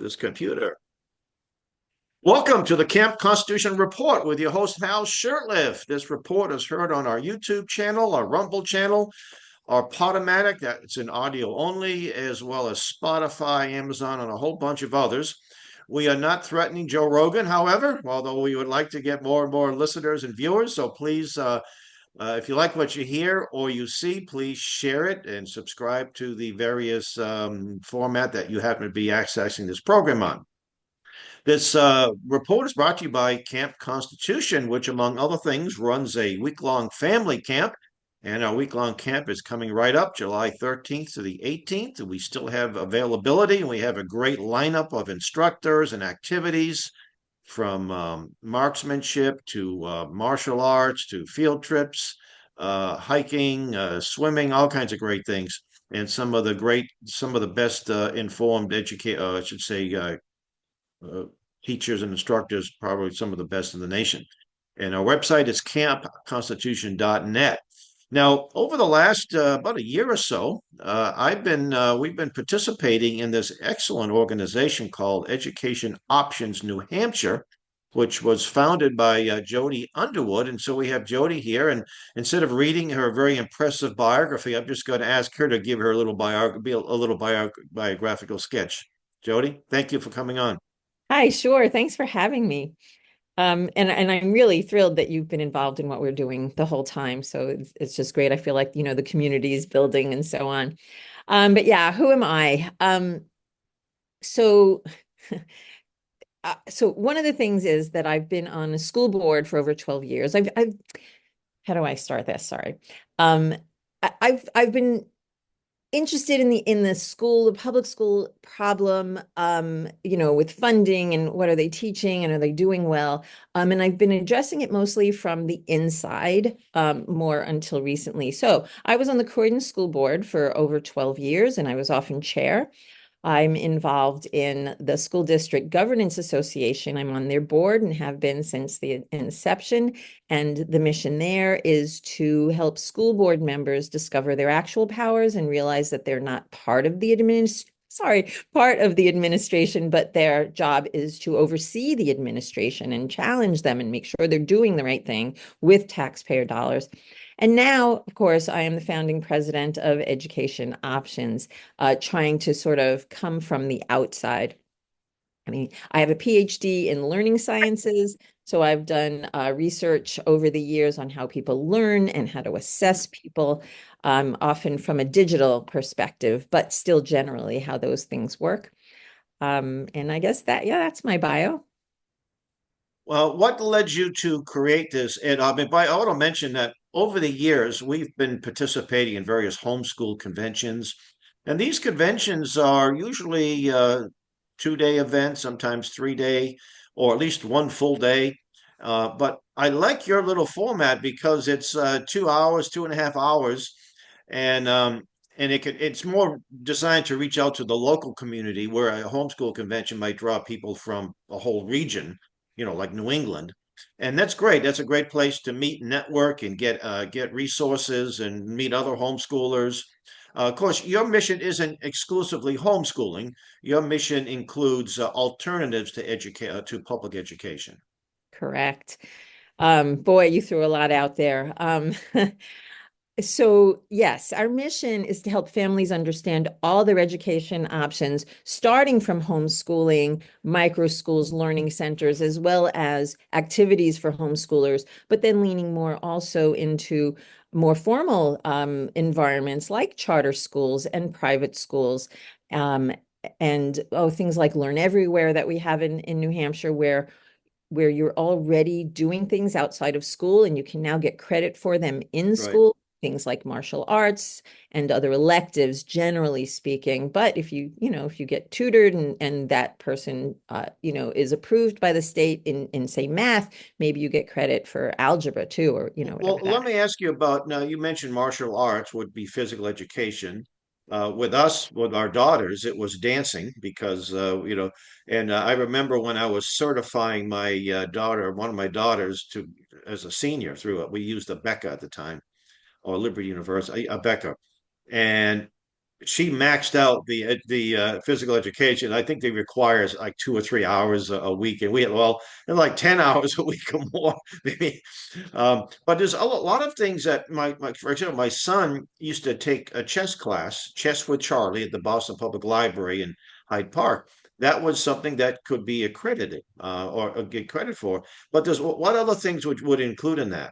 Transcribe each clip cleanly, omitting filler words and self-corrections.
this computer. Welcome to the Camp Constitution Report with your host, Hal Shurtleff. This report is heard on our YouTube channel, our Rumble channel, our Podomatic, that's in audio only, as well as Spotify, Amazon, and a whole bunch of others. We are not threatening Joe Rogan, however, although we would like to get more and more listeners and viewers. So please, if you like what you hear or you see, please share it and subscribe to the various format that you happen to be accessing this program on. This report is brought to you by Camp Constitution, which, among other things, runs a week-long family camp. And our week-long camp is coming right up, July 13th to the 18th. We still have availability, and we have a great lineup of instructors and activities from marksmanship to martial arts to field trips, hiking, swimming, all kinds of great things. And some of the best informed I should say, uh, teachers and instructors, probably some of the best in the nation. And our website is campconstitution.net. Now, over the last about a year or so, we've been participating in this excellent organization called Education Options New Hampshire, which was founded by Jody Underwood. And so we have Jody here, and instead of reading her very impressive biography, I'm just going to ask her to give her a little biographical sketch. Jody, thank you for coming on. Hi, sure. Thanks for having me. And I'm really thrilled that you've been involved in what we're doing the whole time. So it's just great. I feel like, the community is building and so on. But yeah, who am I? So so one of the things is that I've been on a school board for over 12 years. How do I start this? Sorry. Um, I've been interested in the public school problem, with funding and what are they teaching and are they doing well? And I've been addressing it mostly from the inside, more until recently. So I was on the Croydon School Board for over 12 years, and I was often chair. I'm involved in the School District Governance Association. I'm on their board and have been since the inception. And the mission there is to help school board members discover their actual powers and realize that they're not part of the part of the administration, but their job is to oversee the administration and challenge them and make sure they're doing the right thing with taxpayer dollars. And now, of course, I am the founding president of Education Options, trying to sort of come from the outside. I mean, I have a PhD in learning sciences, so I've done research over the years on how people learn and how to assess people, often from a digital perspective, but still generally how those things work. And I guess that's my bio. Well, what led you to create this? And I want to mention that over the years, we've been participating in various homeschool conventions. And these conventions are usually 2 day events, sometimes 3 day, or at least one full day. But I like your little format because it's 2 hours, 2.5 hours, and it's more designed to reach out to the local community, where a homeschool convention might draw people from a whole region, like New England. And that's great. That's a great place to meet, network, and get resources and meet other homeschoolers. Of course, your mission isn't exclusively homeschooling. Your mission includes alternatives to public education. Correct. Boy, you threw a lot out there. So, yes, our mission is to help families understand all their education options, starting from homeschooling, micro schools, learning centers, as well as activities for homeschoolers, but then leaning more also into more formal environments like charter schools and private schools. Um, and things like Learn Everywhere that we have in New Hampshire, where you're already doing things outside of school and you can now get credit for them in Right. school, things like martial arts and other electives, generally speaking. But if you get tutored and that person, is approved by the state in say math, maybe you get credit for algebra too, or, Well, whatever let that. me ask you about now. You mentioned martial arts would be physical education. With us, with our daughters, it was dancing because and I remember when I was certifying my one of my daughters to as a senior through it. We used a Becca at the time, or Liberty University, a Becca, and she maxed out the physical education. I think they require like 2 or 3 hours a week, and we had well, and like 10 hours a week or more, maybe. But there's a lot of things that for example, my son used to take a chess class, chess with Charlie, at the Boston Public Library in Hyde Park. That was something that could be accredited or get credit for. But there's what other things would include in that?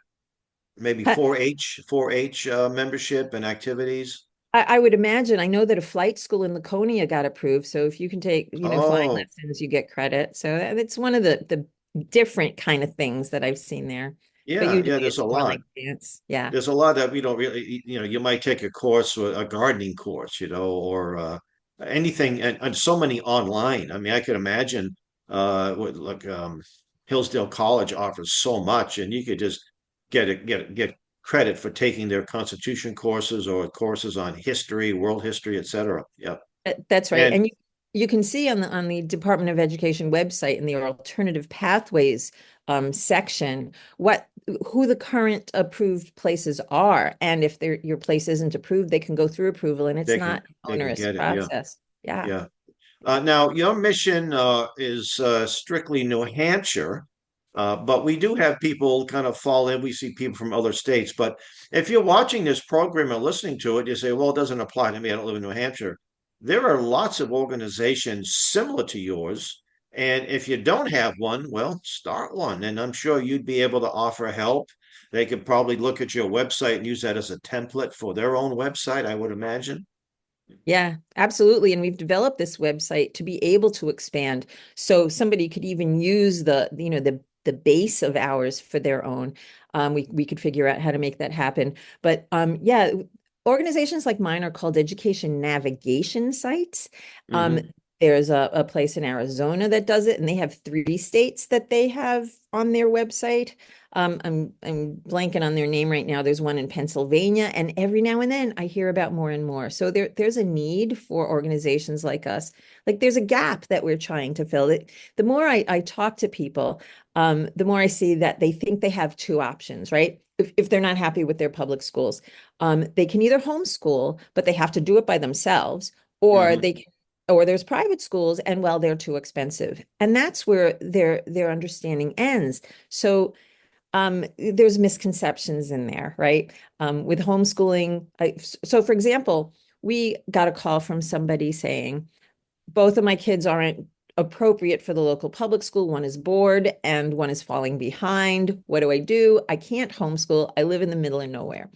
Maybe 4-H membership and activities. I would imagine. I know that a flight school in Laconia got approved. So if you can take, flying Oh, lessons, you get credit. So it's one of the different kind of things that I've seen there. But yeah, usually yeah. There's a it's more lot. like dance. Yeah. There's a lot that we don't really, you might take a course, a gardening course, or anything, and so many online. I mean, I could imagine, what like Hillsdale College offers so much, and you could just get credit for taking their Constitution courses or courses on history, world history, etc. Yep. That's right. And And you can see on the Department of Education website in the alternative pathways section who the current approved places are. And if your place isn't approved, they can go through approval and it's they can not an they can onerous get it. Yeah, process. Yeah. yeah. Now, your mission is strictly New Hampshire, but we do have people kind of fall in. We see people from other states. But if you're watching this program and listening to it, you say, well, it doesn't apply to me. I don't live in New Hampshire. There are lots of organizations similar to yours. And if you don't have one, well, start one. And I'm sure you'd be able to offer help. They could probably look at your website and use that as a template for their own website, I would imagine. Yeah, absolutely. And we've developed this website to be able to expand. So somebody could even use the base of ours for their own. We could figure out how to make that happen. But yeah, organizations like mine are called education navigation sites. Um, Hmm. there's a place in Arizona that does it, and they have 3 states that they have on their website. I'm blanking on their name right now. There's one in Pennsylvania, and every now and then I hear about more and more. So there's a need for organizations like us. Like there's a gap that we're trying to fill. The more I talk to people, the more I see that they think they have 2 options, right? If they're not happy with their public schools, they can either homeschool, but they have to do it by themselves, or Hmm. they can or there's private schools and well they're too expensive, and that's where their understanding ends. So there's misconceptions in there, right? With homeschooling. So, for example, we got a call from somebody saying, both of my kids aren't appropriate for the local public school. One is bored and one is falling behind. What do I do? I can't homeschool. I live in the middle of nowhere.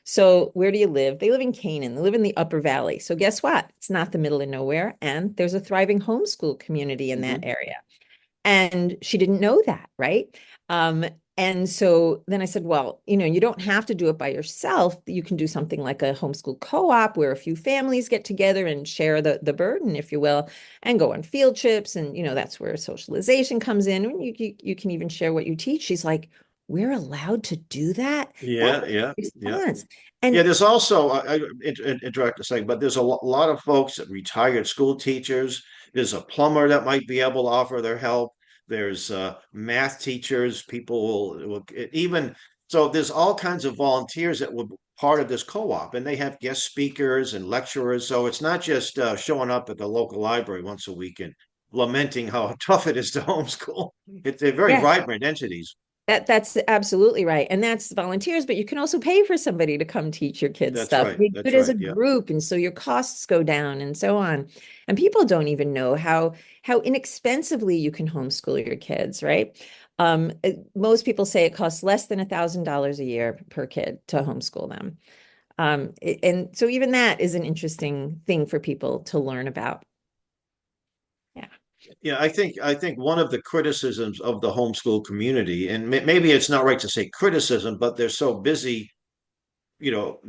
So, where do you live? They live in Canaan. They live in the Upper Valley. So, guess what? It's not the middle of nowhere. And there's a thriving homeschool community in that Hmm. area. And she didn't know that, right? Um, and so then I said, well, you don't have to do it by yourself. You can do something like a homeschool co-op where a few families get together and share the burden, if you will, and go on field trips. And, that's where socialization comes in. And you can even share what you teach. She's like, we're allowed to do that? That Yeah, was yeah, the yeah. response. Yeah, And there's also interrupt a second, but there's a lot of folks that retired school teachers. There's a plumber that might be able to offer their help. There's math teachers. People will even so. There's all kinds of volunteers that were part of this co-op, and they have guest speakers and lecturers. So it's not just showing up at the local library once a week and lamenting how tough it is to homeschool. They're very yeah, vibrant entities. that's absolutely right. And that's volunteers, but you can also pay for somebody to come teach your kids That's stuff. right. You do That's it as right. a Yeah. group, and so your costs go down and so on. And people don't even know how inexpensively you can homeschool your kids, right? Most people say it costs less than $1,000 a year per kid to homeschool them. And so even that is an interesting thing for people to learn about. Yeah. Yeah, I think one of the criticisms of the homeschool community, and maybe it's not right to say criticism, but they're so busy, you know,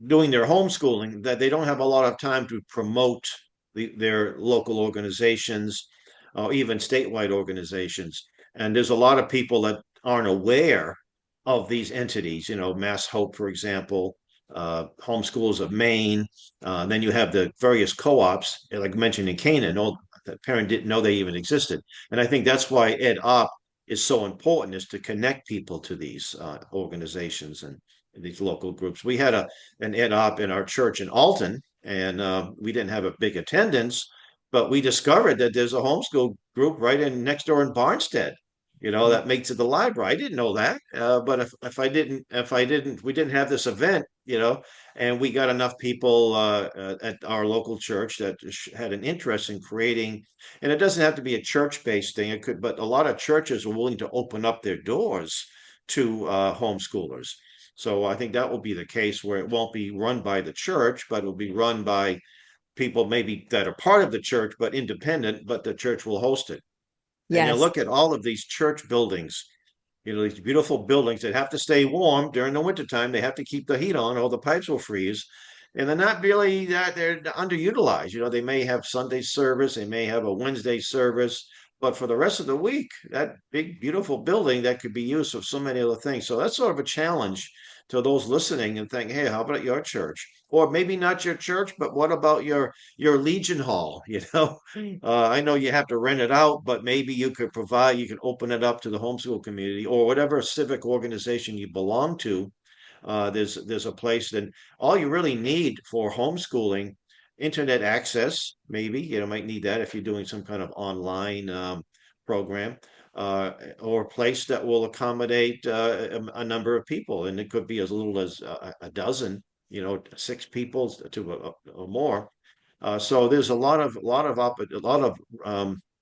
doing their homeschooling that they don't have a lot of time to promote their local organizations or even statewide organizations. And there's a lot of people that aren't aware of these entities, Mass Hope, for example, Homeschools of Maine. Then you have the various co-ops, like mentioned in Canaan. All the parent didn't know they even existed. And I think that's why Ed Op is so important, is to connect people to these organizations and these local groups. We had an ed op in our church in Alton, and we didn't have a big attendance, but we discovered that there's a homeschool group right in next door in Barnstead, Yeah. that makes it the library. I didn't know that, but we didn't have this event, and we got enough people at our local church that had an interest in creating, and it doesn't have to be a church-based thing. It could, but a lot of churches are willing to open up their doors to homeschoolers. So I think that will be the case where it won't be run by the church, but it'll be run by people maybe that are part of the church but independent, but the church will host it. And you Yes. look at all of these church buildings, these beautiful buildings that have to stay warm during the wintertime. They have to keep the heat on, or the pipes will freeze. And they're not really that they're underutilized. They may have Sunday service, they may have a Wednesday service, but for the rest of the week, that big, beautiful building that could be used for so many other things. So that's sort of a challenge to those listening and think, hey, how about your church? Or maybe not your church, but what about your Legion Hall? I know you have to rent it out, but maybe you can open it up to the homeschool community or whatever civic organization you belong to. There's a place that all you really need for homeschooling, internet access, maybe, might need that if you're doing some kind of online program, or a place that will accommodate a number of people. And it could be as little as a dozen, 6 people or more. So there's a lot of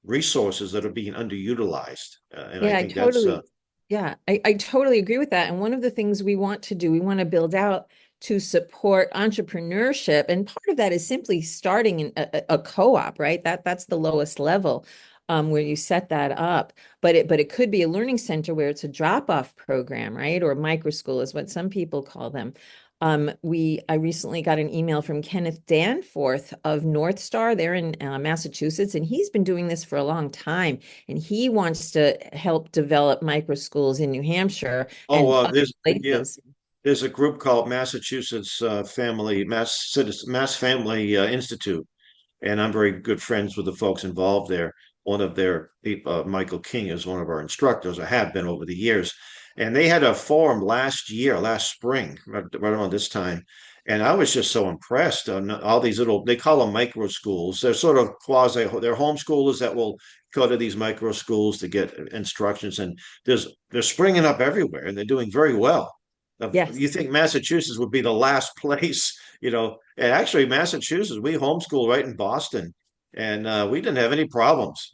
resources that are being underutilized, and I Yeah, I think that's totally, yeah, I totally agree with that. And one of the things we want to do, we want to build out to support entrepreneurship. And part of that is simply starting a co-op, right? That's the lowest level where you set that up. But it could be a learning center where it's a drop-off program, right? Or micro school is what some people call them. I recently got an email from Kenneth Danforth of North Star. They're in Massachusetts, and he's been doing this for a long time. And he wants to help develop micro schools in New Hampshire and other there's yeah, places. there's a group called Massachusetts Mass Family Institute, and I'm very good friends with the folks involved there. One of their people, Michael King, is one of our instructors, or have been over the years. And they had a forum last spring, right around this time. And I was just so impressed on all these they call them micro schools. They're sort of they're homeschoolers that will go to these micro schools to get instructions. And they're springing up everywhere, and they're doing very well. Yes. You think Massachusetts would be the last place, and actually Massachusetts, we homeschool right in Boston, and we didn't have any problems.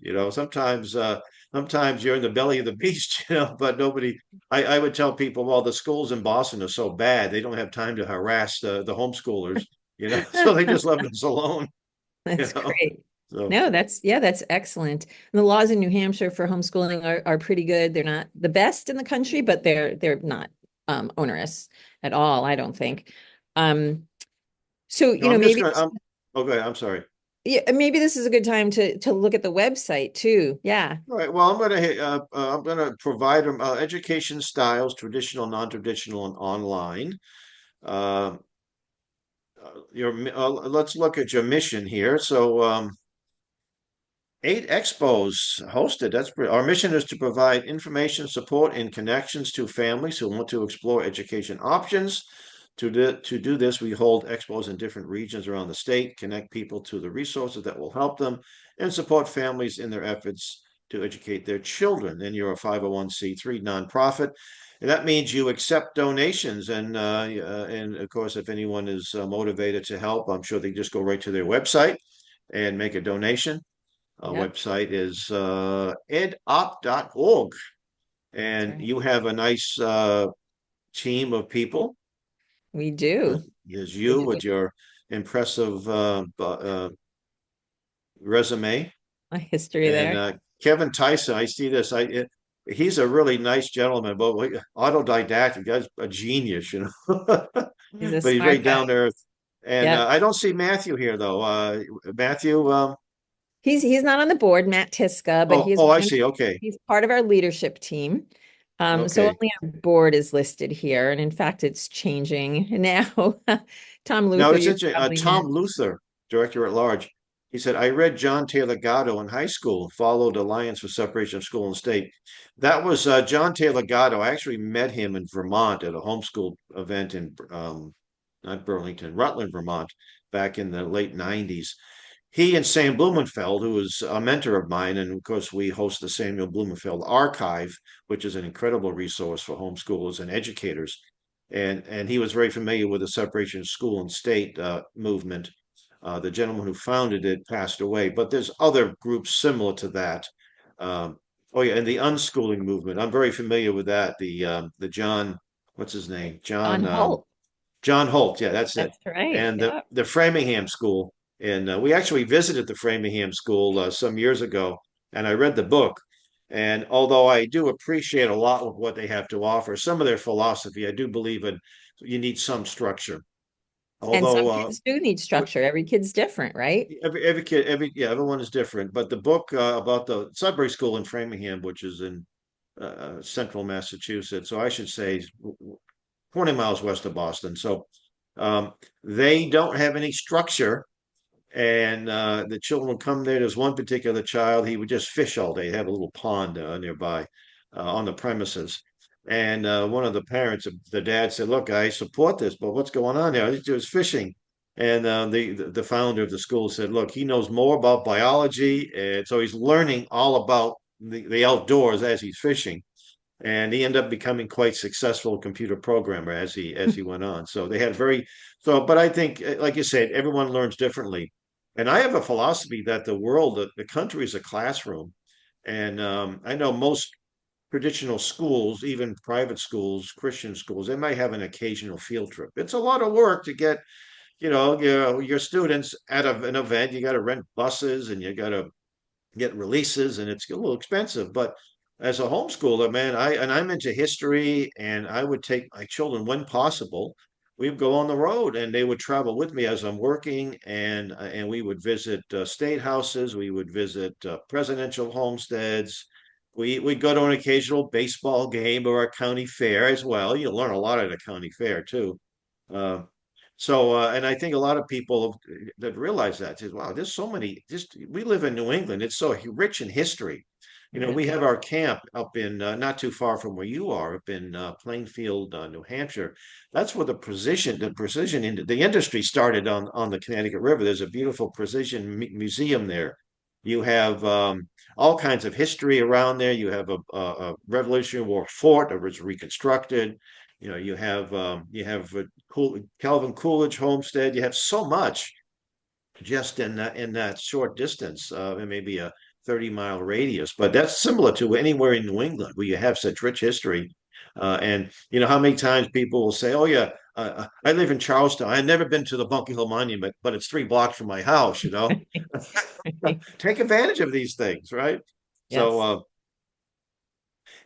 Sometimes you're in the belly of the beast, but nobody. I would tell people, well, the schools in Boston are so bad, they don't have time to harass the homeschoolers, so they just left us alone, you That's know. great. So No, that's excellent. And the laws in New Hampshire for homeschooling are pretty good. They're not the best in the country, but they're not onerous at all, I don't think. Um, so, no, I'm just maybe gonna. Okay, I'm sorry. yeah, maybe this is a good time to look at the website too. Yeah. All right. Well, I'm gonna provide them education styles, traditional, non-traditional, and online. Uh, let's look at your mission here. So, 8 expos hosted. Our mission is to provide information, support, and connections to families who want to explore education options. To do this, we hold expos in different regions around the state, connect people to the resources that will help them, and support families in their efforts to educate their children. And you're a 501c3 nonprofit. And that means you accept donations, and of course, if anyone is motivated to help, I'm sure they just go right to their website and make a donation. Yep. Website is edop.org, That's and right. you have a nice team of people. We There's, do. there's We you do. with your impressive resume, My history and there. Kevin Tyson. I see this. He's a really nice gentleman, but autodidact. The guy's a genius, but He's a he's very smart down guy. to earth. And Yep. I don't see Matthew here though. Matthew. He's not on the board, Matt Tiska, but Oh, he is oh, I one of see. Okay, he's part of our leadership team. So okay. only our board is listed here, and in fact, it's changing now. Tom Now Luther, it's you interesting. probably Tom met. Luther, director at large, he said, I read John Taylor Gatto in high school, followed Alliance for Separation of School and State. That was John Taylor Gatto. I actually met him in Vermont at a homeschool event in, not Burlington, Rutland, Vermont. back in the late 90s. He and Sam Blumenfeld, who was a mentor of mine, and of course we host the Samuel Blumenfeld Archive, which is an incredible resource for homeschoolers and educators. And he was very familiar with the separation of school and state movement. The gentleman who founded it passed away, but there's other groups similar to that. Um, oh yeah, and the unschooling movement. I'm very familiar with that. The John, what's his name? On Holt. John Holt. Yeah, that's it. That's right. And Yeah. the Framingham School. And we actually visited the Framingham School some years ago, and I read the book. And although I do appreciate a lot of what they have to offer, some of their philosophy, I do believe in you need some structure. And some Although kids do need structure. Every kid's different, right? every kid, yeah, everyone is different. But the book about the Sudbury School in Framingham, which is in central Massachusetts, so I should say 20 miles west of Boston. So um, they don't have any structure, and the children would come there. There's one particular child, he would just fish all day, have a little pond nearby on the premises. And one of the parents, the dad said, "Look, I support this, but what's going on there? He was fishing." And the founder of the school said, "Look, he knows more about biology, and so he's learning all about the outdoors as he's fishing." And he ended up becoming quite successful computer programmer as he went on. So they had very so, but I think, like you said, everyone learns differently. And I have a philosophy that the country is a classroom, and I know most traditional schools, even private schools, Christian schools, they might have an occasional field trip. It's a lot of work to get, your students out of an event. You got to rent buses and you got to get releases, and it's a little expensive. But as a homeschooler, man, I'm into history, and I would take my children when possible. We'd go on the road, and they would travel with me as I'm working, and we would visit state houses. We would visit presidential homesteads. We'd go to an occasional baseball game or a county fair as well. You learn a lot at a county fair too. Uh, and I think a lot of people that realize that says, wow, there's so many, just we live in New England. It's so rich in history. Yeah. We have our camp up in not too far from where you are, up in Plainfield, New Hampshire. That's where the precision in the industry started on the Connecticut River. There's a beautiful precision museum there. You have all kinds of history around there. You have a Revolutionary War fort that was reconstructed. You have Calvin Coolidge homestead. You have so much just in that short distance, and maybe a 30-mile radius. But that's similar to anywhere in New England where you have such rich history. And you know how many times people will say, "Oh yeah, I live in Charlestown. I've never been to the Bunker Hill Monument, but it's 3 blocks from my house." Take advantage of these things, right? So Yes,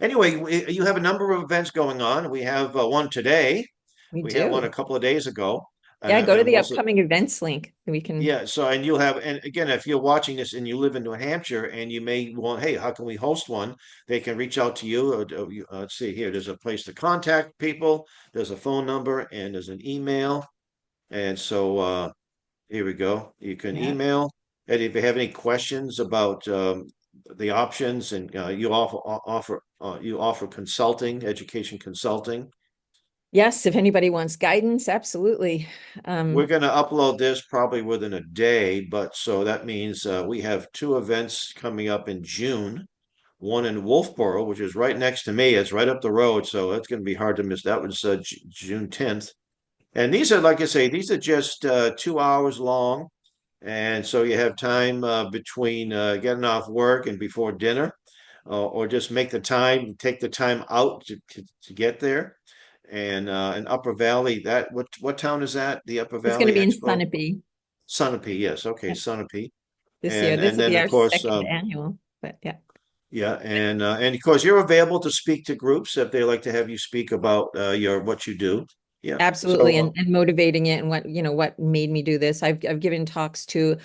anyway, you have a number of events going on. We have one today. we We had one a do. couple of days ago, and Yeah, go to I'm the also upcoming events link. We can, yeah. So and you'll have and again, if you're watching this and you live in New Hampshire and you may want, hey, how can we host one? They can reach out to you. Let's see here. There's a place to contact people. There's a phone number and there's an email. And so here we go. You can yeah. email. And if you have any questions about the options, and you offer consulting, education consulting. Yes, if anybody wants guidance, absolutely. We're Um, going to upload this probably within a day, but so that means we have two events coming up in June. One in Wolfboro, which is right next to me. It's right up the road, so that's going to be hard to miss. That was June 10th. And these are, like I say, these are just 2 hours long. And so you have time between getting off work and before dinner, or just take the time out to get there. And in Upper Valley, what town is that? The Upper it's going to Valley be in Expo? Sunapee. Sunapee, yes. Okay, Yeah, Sunapee. this year. And This and will then be of our course, second annual, but yeah. yeah, and of course you're available to speak to groups if they like to have you speak about your what you do. Yeah. Absolutely, So and motivating it, and what made me do this. I've given talks to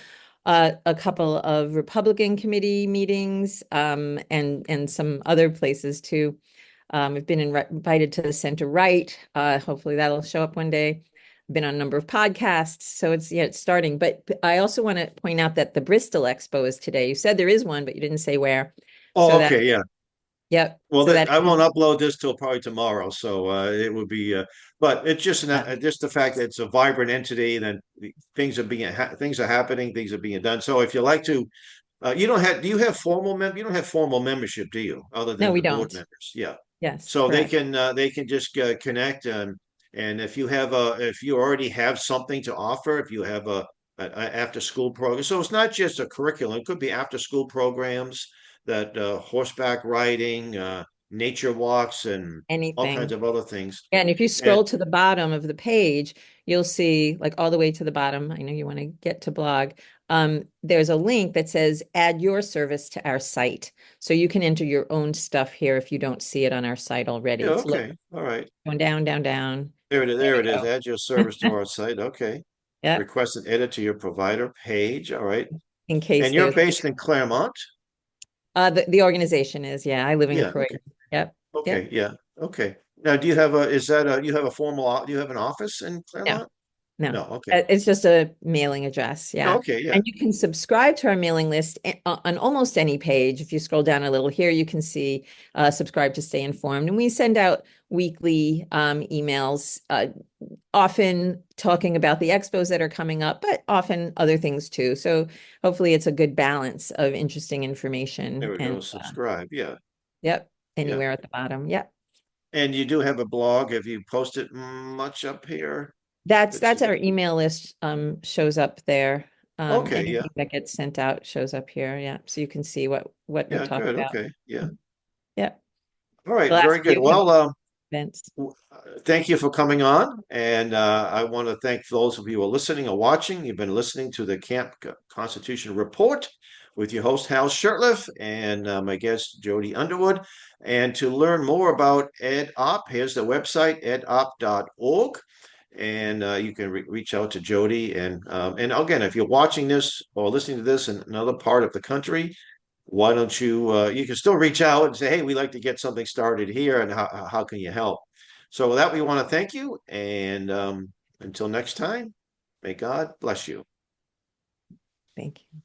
a couple of Republican committee meetings, and some other places too. I've been invited to the center right. Hopefully that'll show up one day. Been on a number of podcasts, so it's starting. But I also want to point out that the Bristol Expo is today. You said there is one, but you didn't say where. So oh that okay, yeah. Yep. Well, So that I won't upload this till probably tomorrow, so it would be. But it's uh, just the fact that it's a vibrant entity. Then things are happening, things are being done. So if you like to, you don't have. Do you have You don't have formal membership, do you? Other no, than we the board don't. members, yeah. Yes, So correct. they can just connect, and if you already have something to offer, if you have a after school program, so it's not just a curriculum. It could be after school programs that horseback riding, nature walks, and all kinds Anything. of other things. Yeah, and if you And scroll to the bottom of the page, you'll see like all the way to the bottom. I know you want to get to blog. There's a link that says add your service to our site. So you can enter your own stuff here if you don't see it on our site already. yeah, It's okay, all right. going down, down, down. There it is. There There it is. we Add your service to go. our site. Okay. Yep. Request an edit to your provider page. All right. In case And you're there's based in Claremont? the organization is, yeah, I live in Yeah. Croydon. Okay. Yep. Okay. Yep. Yeah. Okay. Now, do you have a, is that a, you have a do you have an office in No. Claremont? No, No. Okay. it's just a mailing address. Yeah. Okay. Yeah. And you can subscribe to our mailing list on almost any page. If you scroll down a little here, you can see subscribe to stay informed. And we send out weekly emails, often talking about the expos that are coming up, but often other things too. So hopefully it's a good balance of interesting There information. we And go. Subscribe. Yeah. yep, Yeah. anywhere at the bottom. Yep. And you do have a blog. Have you posted much up here? Let's That's see. our email list shows up there. Okay. Yeah. Anything that gets sent out shows up here. Yeah. So you can see what we Yeah. talk Good. about. Okay. Yeah. Yeah. All right. The last Very good. few have Well, been events. thank you for coming on. And I want to thank those of you who are listening or watching. You've been listening to the Camp Constitution Report with your host, Hal Shurtleff, and my guest, Jody Underwood. And to learn more about EdOp, here's the website, edop.org. And you can reach out to Jody. And again, if you're watching this or listening to this in another part of the country, why don't you can still reach out and say, hey, we'd like to get something started here, and how can you help? So with that, we want to thank you, and until next time, may God bless you. Thank you.